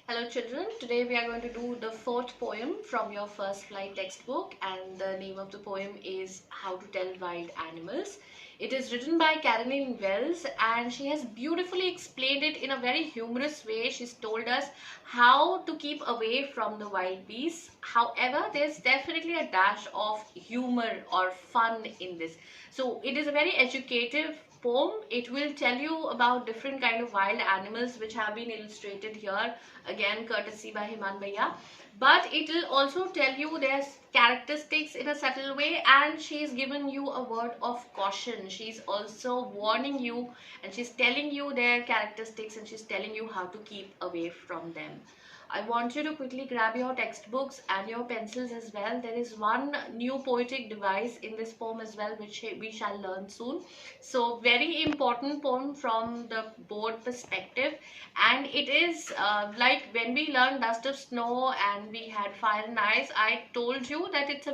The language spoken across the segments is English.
Hello children, today we are going to do the fourth poem from your first flight textbook, and the name of the poem is How to Tell Wild Animals. It is written by Caroline Wells and she has beautifully explained it in a very humorous way. She's told us how to keep away from the wild beasts. However, there's definitely a dash of humor or fun in this. So it is a very educative poem. It will tell you about different kind of wild animals which have been illustrated here, again courtesy by Himan Bhaiya, but it will also tell you their characteristics in a subtle way, and she's given you a word of caution. She's also warning you and she's telling you their characteristics and she's telling you how to keep away from them. I want you to quickly grab your textbooks and your pencils as well. There is one new poetic device in this poem as well, which we shall learn soon. So very important poem from the board perspective, and it is like when we learned Dust of Snow and we had Fire and Ice, I told you that it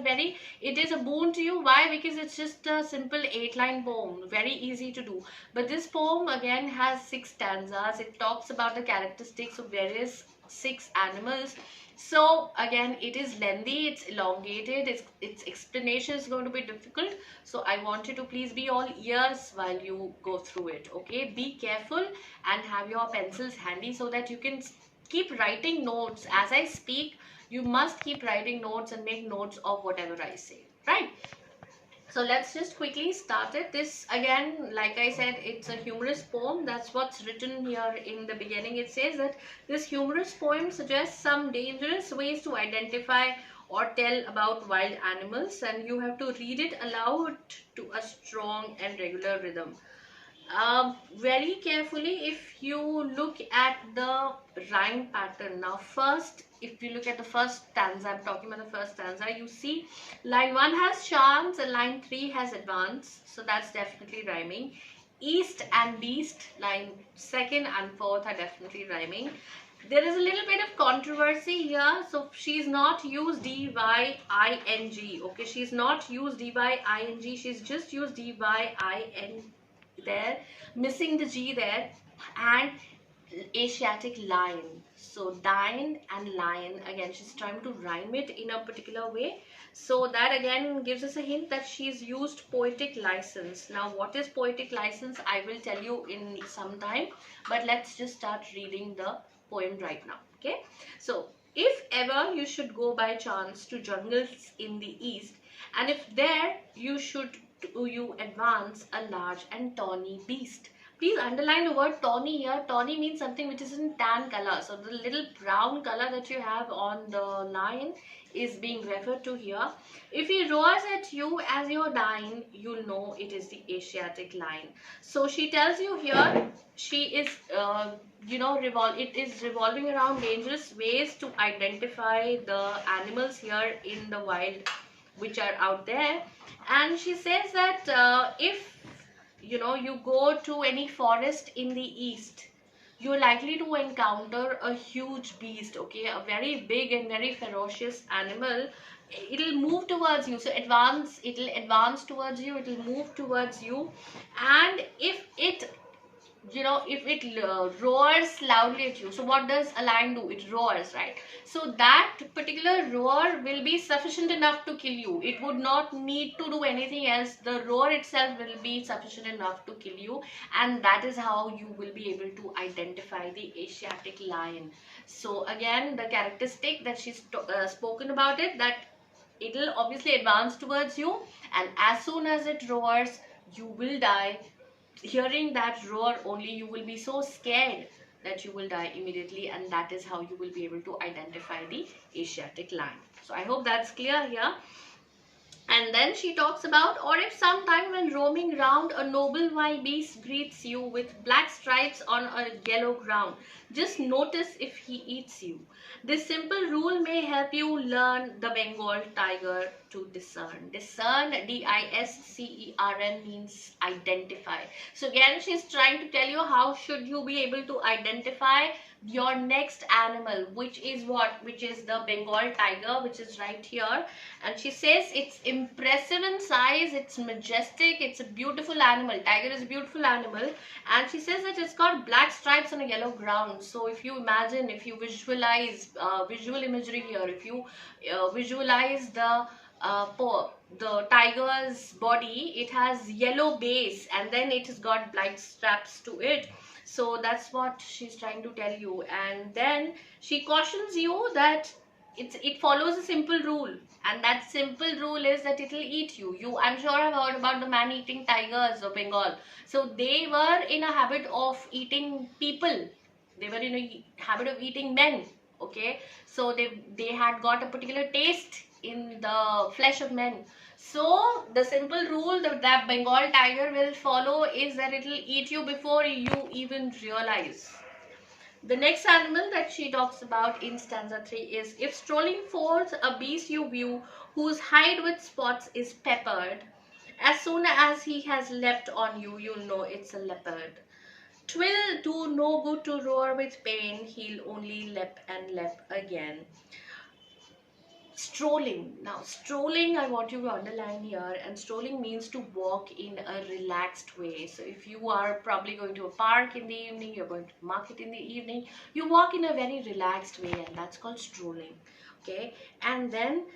is a boon to you. Why? Because it's just a simple 8-line poem, very easy to do. But this poem again has 6 stanzas. It talks about the characteristics of various 6 animals. So again, it is lengthy, it's elongated, its explanation is going to be difficult. So I want you to please be all ears while you go through it. Okay, be careful and have your pencils handy so that you can keep writing notes as I speak. You must keep writing notes and make notes of whatever I say, right? So let's just quickly start it. This again, like I said, it's a humorous poem. That's what's written here in the beginning. It says that this humorous poem suggests some dangerous ways to identify or tell about wild animals, and you have to read it aloud to a strong and regular rhythm. Very carefully, if you look at the rhyme pattern. Now first, if you look at the first stanza, I'm talking about the first stanza, you see line 1 has chance and line 3 has advance, so that's definitely rhyming. East and beast, line 2nd and 4th are definitely rhyming. There is a little bit of controversy here, so she's not used D-Y-I-N-G, okay, she's not used D-Y-I-N-G, she's just used D-Y-I-N there, missing the G there, and Asiatic lion. So dine and lion, again she's trying to rhyme it in a particular way. So that again gives us a hint that she's used poetic license. Now what is poetic license, I will tell you in some time, but let's just start reading the poem right now. Okay, so if ever you should go by chance to jungles in the east, and if there you advance a large and tawny beast. Please underline the word tawny here. Tawny means something which is in tan color. So the little brown color that you have on the line is being referred to here. If he roars at you as you're dying, you'll know it is the Asiatic lion. So she tells you here, she is, it is revolving around dangerous ways to identify the animals here in the wild which are out there. And she says that if you go to any forest in the east, you're likely to encounter a huge beast, okay, a very big and very ferocious animal. It'll move towards you, so it'll advance towards you, it'll move towards you. And if it roars loudly at you, so what does a lion do? It roars, right? So that particular roar will be sufficient enough to kill you. It would not need to do anything else. The roar itself will be sufficient enough to kill you, and that is how you will be able to identify the Asiatic lion. So again, the characteristic that she's spoken about it, that it'll obviously advance towards you, and as soon as it roars, you will die. Hearing that roar only, you will be so scared that you will die immediately, and that is how you will be able to identify the Asiatic lion. So I hope that's clear here. And then she talks about, or if sometime when roaming round a noble wild beast greets you with black stripes on a yellow ground, just notice if he eats you. This simple rule may help you learn the Bengal tiger to discern. Discern, D-I-S-C-E-R-N, means identify. So again, she's trying to tell you how should you be able to identify your next animal, which is what? Which is the Bengal tiger, which is right here. And she says it's impressive in size, it's majestic, it's a beautiful animal. Tiger is a beautiful animal. And she says that it's got black stripes on a yellow ground. So if you imagine, if you visualize visual imagery here, if you visualize the tiger's body, it has yellow base and then it has got black straps to it. So that's what she's trying to tell you. And then she cautions you that it follows a simple rule, and that simple rule is that it will eat you. I'm sure I've heard about the man-eating tigers of Bengal. So they were in a habit of eating people. They were in a habit of eating men. Okay, so they had got a particular taste in the flesh of men. So the simple rule that Bengal tiger will follow is that it will eat you before you even realize. The next animal that she talks about in stanza 3 is, if strolling forth a beast you view, whose hide with spots is peppered, as soon as he has leapt on you, you'll know it's a leopard. 'Twill do no good to roar with pain, he'll only leap and leap again. Strolling. Now, strolling, I want you to underline here, and strolling means to walk in a relaxed way. So, if you are probably going to a park in the evening, you're going to market in the evening, you walk in a very relaxed way, and that's called strolling. Okay, and then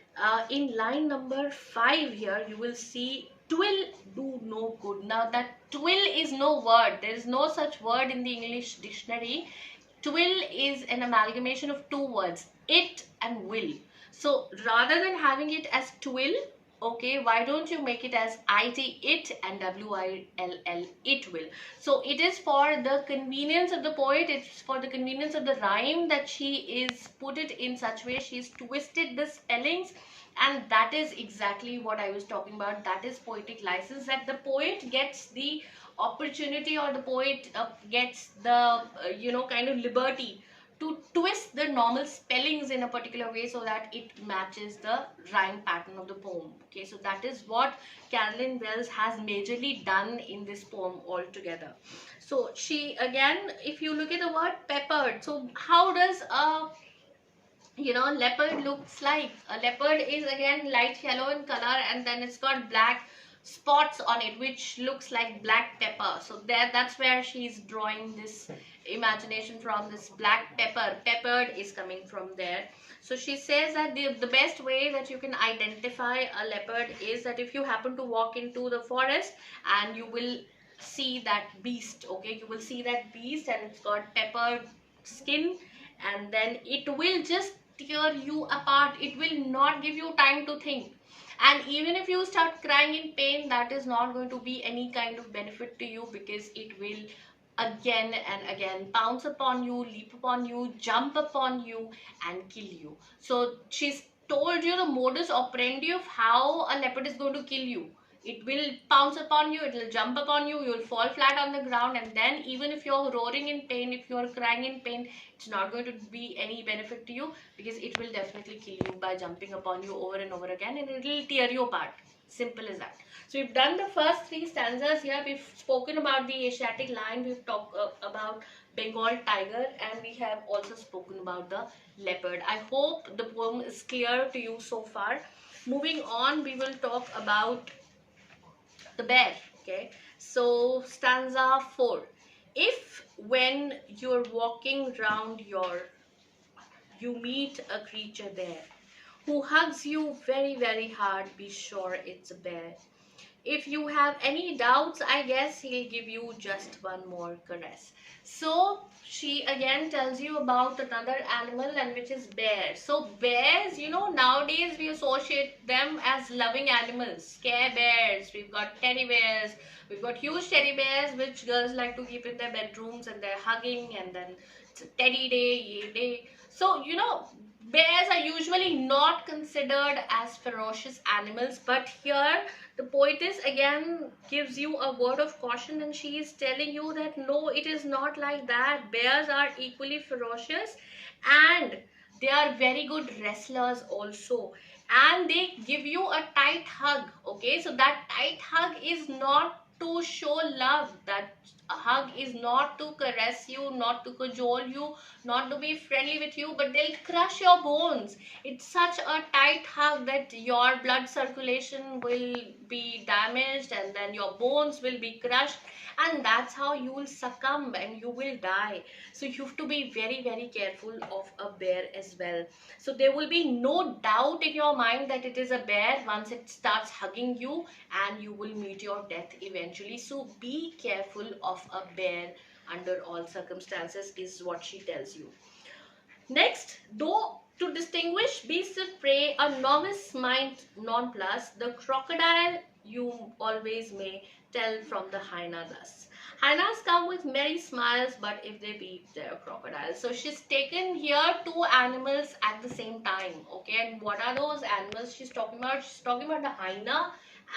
in line number 5 here, you will see twill do no good. Now, that twill is no word, there is no such word in the English dictionary. Twill is an amalgamation of two words, it and will. So rather than having it as twill, okay, why don't you make it as it and will, it will. So it is for the convenience of the poet, it's for the convenience of the rhyme that she is put it in such way. She's twisted the spellings, and that is exactly what I was talking about. That is poetic license, that the poet gets the opportunity, or the poet gets the kind of liberty to twist the normal spellings in a particular way so that it matches the rhyme pattern of the poem. Okay, so that is what Carolyn Wells has majorly done in this poem altogether. So she, again, if you look at the word peppered, so how does a leopard looks like? A leopard is again light yellow in color, and then it's got black spots on it which looks like black pepper. So that's where she's drawing this imagination from. This black pepper, peppered is coming from there. So she says that the best way that you can identify a leopard is that if you happen to walk into the forest and you will see that beast, okay, you will see that beast and it's got peppered skin, and then it will just tear you apart. It will not give you time to think. And even if you start crying in pain, that is not going to be any kind of benefit to you, because it will again and again pounce upon you, leap upon you, jump upon you, and kill you. So she's told you the modus operandi of how a leopard is going to kill you. It will pounce upon you, it will jump upon you, you will fall flat on the ground, and then even if you're roaring in pain, if you're crying in pain, it's not going to be any benefit to you, because it will definitely kill you by jumping upon you over and over again, and it will tear you apart. Simple as that. So we've done the first 3 stanzas here. We've spoken about the Asiatic lion, we've talked about Bengal tiger, and we have also spoken about the leopard. I hope the poem is clear to you so far. Moving on, we will talk about the bear. Okay, so stanza 4. If when you're walking round you meet a creature there who hugs you very, very hard, be sure it's a bear. If you have any doubts, I guess he'll give you just one more caress. So she again tells you about another animal, and which is bear. So bears, nowadays we associate them as loving animals. Care bears, we've got teddy bears, we've got huge teddy bears which girls like to keep in their bedrooms, and they're hugging, and then it's a teddy day, yay day. So, bears are usually not considered as ferocious animals, but here the poetess again gives you a word of caution, and she is telling you that no, it is not like that. Bears are equally ferocious, and they are very good wrestlers also, and they give you a tight hug. Okay, so that tight hug is not to show love. That A hug is not to caress you, not to cajole you, not to be friendly with you, but they'll crush your bones. It's such a tight hug that your blood circulation will be damaged and then your bones will be crushed, and that's how you will succumb and you will die. So you have to be very, very careful of a bear as well. So there will be no doubt in your mind that it is a bear once it starts hugging you, and you will meet your death eventually. So be careful of a bear under all circumstances is what she tells you. Next, though to distinguish beasts of prey, a novice might nonplus, the crocodile you always may tell from the hyena thus. Hyenas come with merry smiles, but if they beat, they're crocodiles. So she's taken here two animals at the same time. Okay, and what are those animals she's talking about? She's talking about the hyena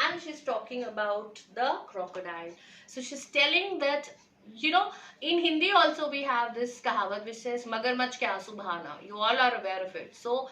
and she's talking about the crocodile. So she's telling that, you know, in Hindi also we have this kahavat which says magarmach kya aansu bahana. You all are aware of it. So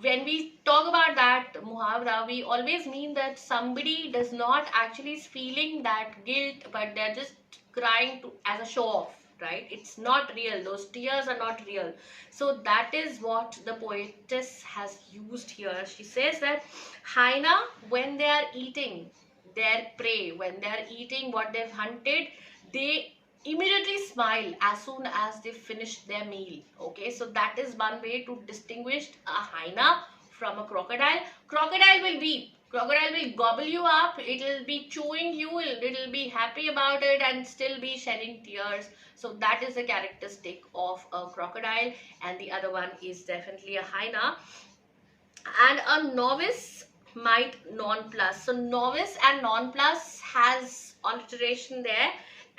when we talk about that muhavra, we always mean that somebody does not actually is feeling that guilt, but they're just crying to, as a show off, right? It's not real. Those tears are not real. So that is what the poetess has used here. She says that hyena, when they are eating their prey, when they are eating what they've hunted, they immediately smile as soon as they finish their meal. Okay, so that is one way to distinguish a hyena from a crocodile. Crocodile will weep. Crocodile will gobble you up. It will be chewing you. It will be happy about it and still be shedding tears. So that is the characteristic of a crocodile, and the other one is definitely a hyena. And a novice might nonplus. So novice and nonplus has alliteration there,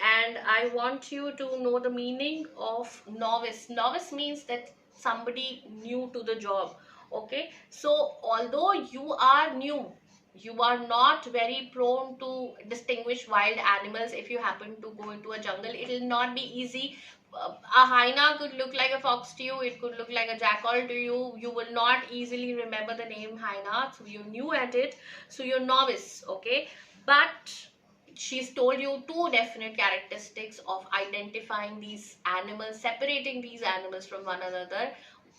and I want you to know the meaning of novice. Novice means that somebody new to the job. Okay, so although you are new, you are not very prone to distinguish wild animals. If you happen to go into a jungle, it will not be easy. A hyena could look like a fox to you, it could look like a jackal to you. You will not easily remember the name hyena, so you're new at it, so you're novice. Okay, but she's told you two definite characteristics of identifying these animals, separating these animals from one another,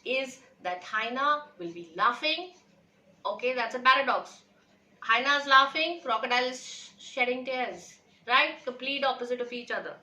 is that hyena will be laughing. Okay, that's a paradox. Hyena is laughing, crocodile is shedding tears, right? Complete opposite of each other.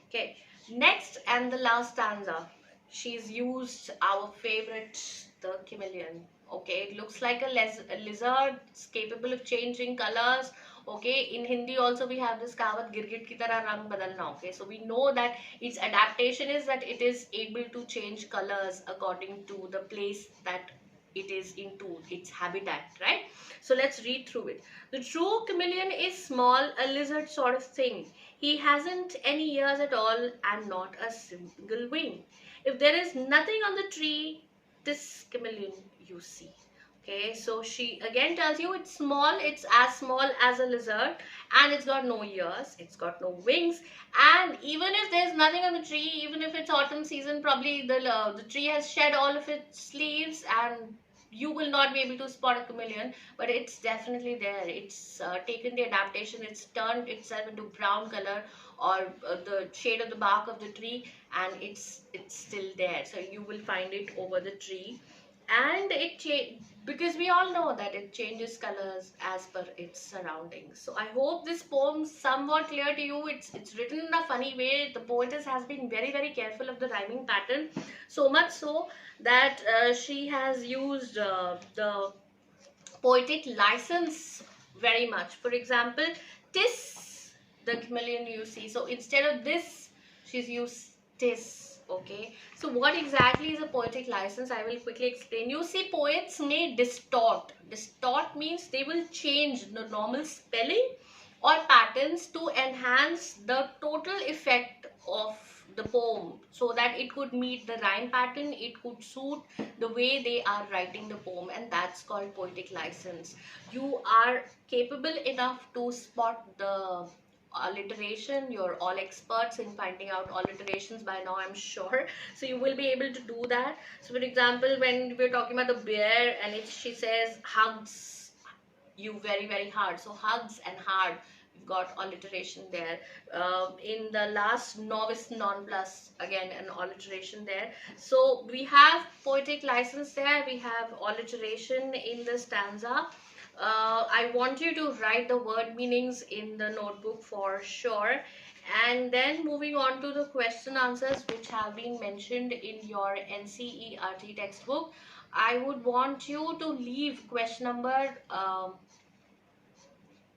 Okay, next and the last stanza, she's used our favorite, the chameleon. Okay, it looks like a lizard. It's capable of changing colors. Okay, in Hindi also we have this kahavat, girgit ki tarah rang badalna. Okay, so we know that its adaptation is that it is able to change colors according to the place that it is into, its habitat, right? So let's read through it. The true chameleon is small, a lizard sort of thing. He hasn't any ears at all and not a single wing. If there is nothing on the tree, this chameleon you see. Okay, so she again tells you it's small, it's as small as a lizard, and it's got no ears, it's got no wings, and even if there's nothing on the tree, even if it's autumn season, probably the tree has shed all of its leaves and you will not be able to spot a chameleon, but it's definitely there. It's taken the adaptation, it's turned itself into brown color or the shade of the bark of the tree, and it's still there. So you will find it over the tree, and because we all know that it changes colors as per its surroundings. So I hope this poem is somewhat clear to you. It's written in a funny way. The poetess has been very, very careful of the rhyming pattern, so much so that she has used the poetic license very much. For example, tis the chameleon you see. So instead of this, she's used tis. Okay, so what exactly is a poetic license? I will quickly explain. You see, poets may distort. Distort means they will change the normal spelling or patterns to enhance the total effect of the poem so that it could meet the rhyme pattern, it could suit the way they are writing the poem, and that's called poetic license. You are capable enough to spot the alliteration. You're all experts in finding out alliterations by now, I'm sure, so you will be able to do that. So for example, when we're talking about the bear and she says hugs you very, very hard, so hugs and hard, you've got alliteration there. In the last novice non-plus, again an alliteration there. So we have poetic license there, we have alliteration in the stanza. I want you to write the word meanings in the notebook for sure. And then moving on to the question answers which have been mentioned in your NCERT textbook, I would want you to leave question number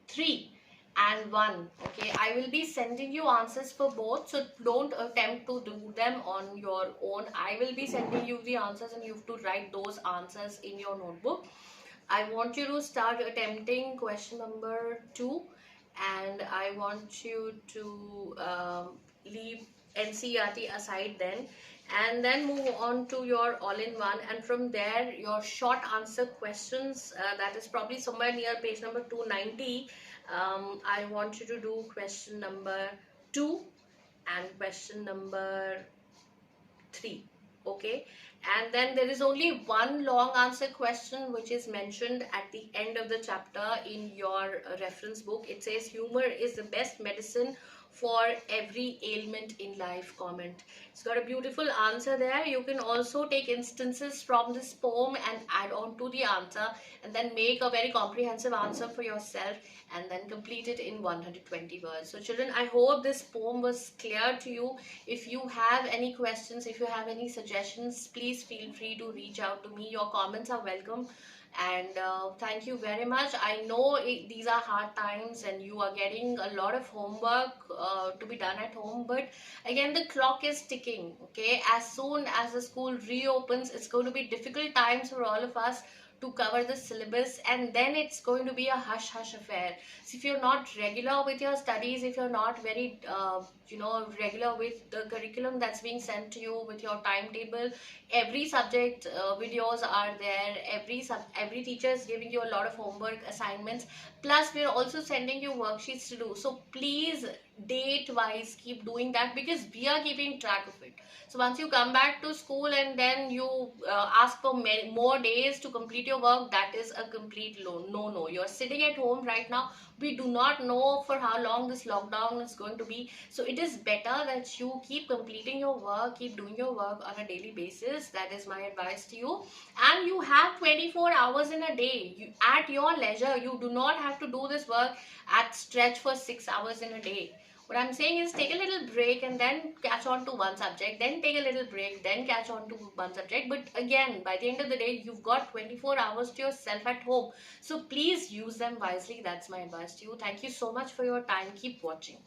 3 and 1. Okay, I will be sending you answers for both, so don't attempt to do them on your own. I will be sending you the answers and you have to write those answers in your notebook. I want you to start attempting question number 2, and I want you to leave NCERT aside then, and then move on to your all-in-one, and from there your short answer questions, that is probably somewhere near page number 290. I want you to do question number 2 and question number 3. Okay, and then there is only one long answer question which is mentioned at the end of the chapter in your reference book. It says humor is the best medicine for every ailment in life, comment. It's got a beautiful answer there. You can also take instances from this poem and add on to the answer, and then make a very comprehensive answer for yourself, and then complete it in 120 words. So children, I hope this poem was clear to you. If you have any questions, if you have any suggestions, please feel free to reach out to me. Your comments are welcome. And thank you very much. I know these are hard times and you are getting a lot of homework to be done at home, but again the clock is ticking. Okay, as soon as the school reopens, it's going to be difficult times for all of us to cover the syllabus, and then it's going to be a hush hush affair. So if you're not regular with your studies, if you're not very regular with the curriculum that's being sent to you, with your timetable, every subject videos are there, every teacher is giving you a lot of homework assignments, plus we're also sending you worksheets to do. So please, date wise, keep doing that, because we are keeping track of it. So once you come back to school and then you ask for more days to complete your work, that is a complete no. You're sitting at home right now. We do not know for how long this lockdown is going to be. So it is better that you keep completing your work, keep doing your work on a daily basis. That is my advice to you. And you have 24 hours in a day. At your leisure, you do not have to do this work at stretch for 6 hours in a day. What I'm saying is, take a little break and then catch on to one subject, then take a little break, then catch on to one subject. But again, by the end of the day, you've got 24 hours to yourself at home. So please use them wisely. That's my advice to you. Thank you so much for your time. Keep watching.